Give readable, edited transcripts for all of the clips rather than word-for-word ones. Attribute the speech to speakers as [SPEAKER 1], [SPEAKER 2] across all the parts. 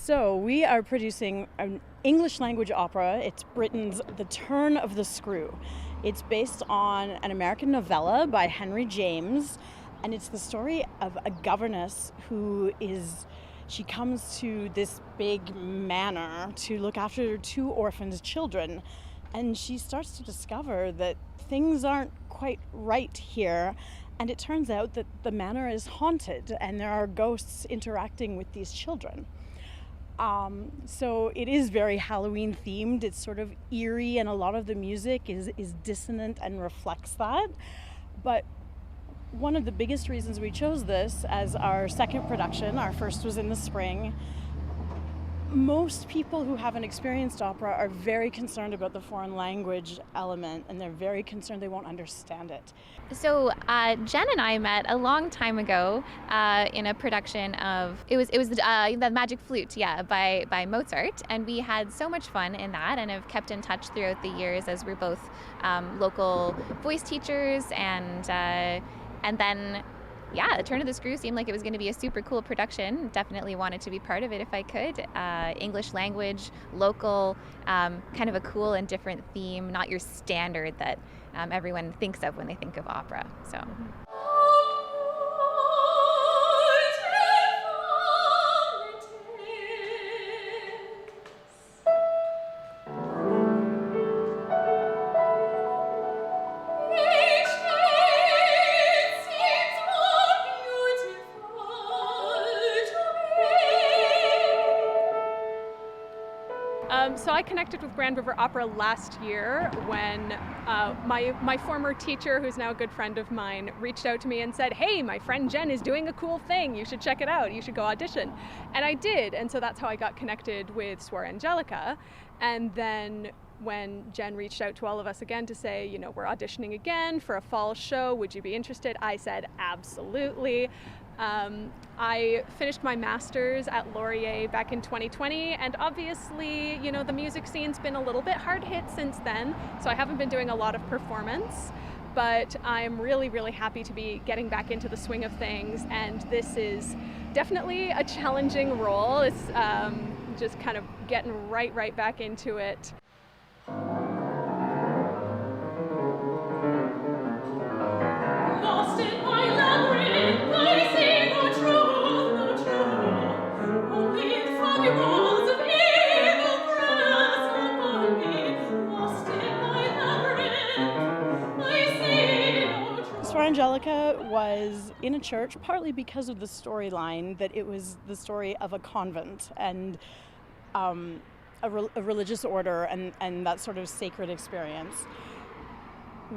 [SPEAKER 1] So we are producing an English language opera. It's Britten's The Turn of the Screw. It's based on an American novella by Henry James, and it's the story of a governess she comes to this big manor to look after two orphaned children, and she starts to discover that things aren't quite right here, and it turns out that the manor is haunted and there are ghosts interacting with these children. So it is very Halloween themed. It's sort of eerie, and a lot of the music is dissonant and reflects that. But one of the biggest reasons we chose this as our second production, our first was in the spring, most people who haven't experienced opera are very concerned about the foreign language element, and they're very concerned they won't understand it.
[SPEAKER 2] So Jen and I met a long time ago in a production of it was the Magic Flute, by Mozart, and we had so much fun in that, and have kept in touch throughout the years as we're both local voice teachers, and then. Yeah, The Turn of the Screw seemed like it was going to be a super cool production. Definitely wanted to be part of it if I could. English language, local, kind of a cool and different theme, not your standard that everyone thinks of when they think of opera. So.
[SPEAKER 3] So I connected with Grand River Opera last year when my former teacher, who's now a good friend of mine, reached out to me and said, "Hey, my friend Jen is doing a cool thing. You should check it out. You should go audition." And I did, and so that's how I got connected with Suor Angelica. And then when Jen reached out to all of us again to say, we're auditioning again for a fall show, would you be interested? I said, absolutely. I finished my master's at Laurier back in 2020, and obviously, the music scene's been a little bit hard hit since then, so I haven't been doing a lot of performance, but I'm really, really happy to be getting back into the swing of things, and this is definitely a challenging role. It's just kind of getting right back into it.
[SPEAKER 4] Lost in my labyrinth, I see no truth, only the foggy walls of evil press upon me. Lost in my labyrinth, I see no truth.
[SPEAKER 1] Suor Angelica was in a church, partly because of the storyline, that it was the story of a convent and a religious order and that sort of sacred experience.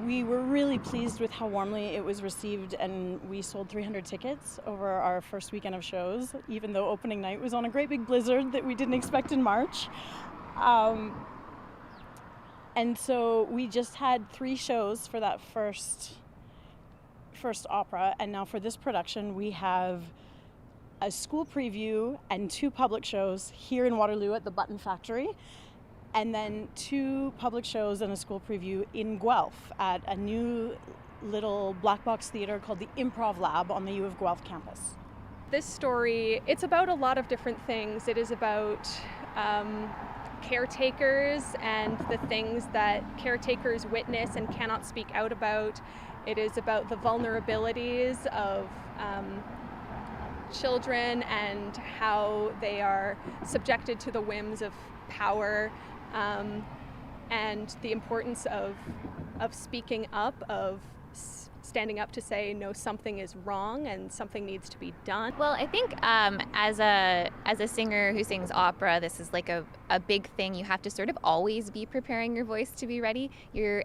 [SPEAKER 1] We were really pleased with how warmly it was received, and we sold 300 tickets over our first weekend of shows, even though opening night was on a great big blizzard that we didn't expect in March. And so we just had 3 shows for that first opera, and now for this production we have a school preview and 2 public shows here in Waterloo at the Britten factory, and then 2 public shows and a school preview in Guelph at a new little black box theater called the Improv Lab on the U of Guelph campus.
[SPEAKER 3] This story, it's about a lot of different things. It is about caretakers and the things that caretakers witness and cannot speak out about. It is about the vulnerabilities of children and how they are subjected to the whims of power, and the importance of speaking up, of standing up to say, no, something is wrong and something needs to be done.
[SPEAKER 2] Well, I think as a singer who sings opera, this is like a big thing. You have to sort of always be preparing your voice to be ready.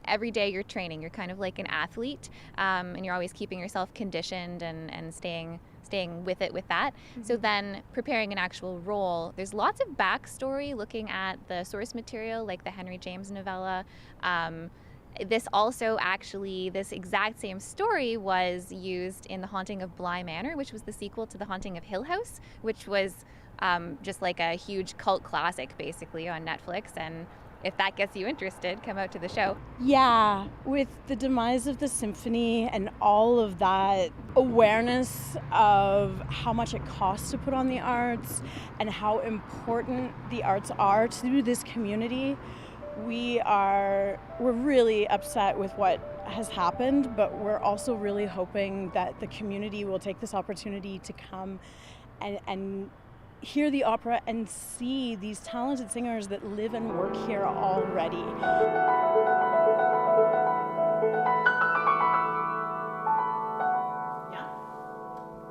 [SPEAKER 2] Every day you're training. You're kind of like an athlete, and you're always keeping yourself conditioned and staying with it with that. Mm-hmm. So then preparing an actual role, there's lots of backstory looking at the source material, like the Henry James novella. This exact same story was used in The Haunting of Bly Manor, which was the sequel to The Haunting of Hill House, which was just like a huge cult classic basically on Netflix, and if that gets you interested, come out to the show.
[SPEAKER 1] Yeah, with the demise of the symphony and all of that awareness of how much it costs to put on the arts and how important the arts are to this community, we're really upset with what has happened, but we're also really hoping that the community will take this opportunity to come and hear the opera and see these talented singers that live and work here already.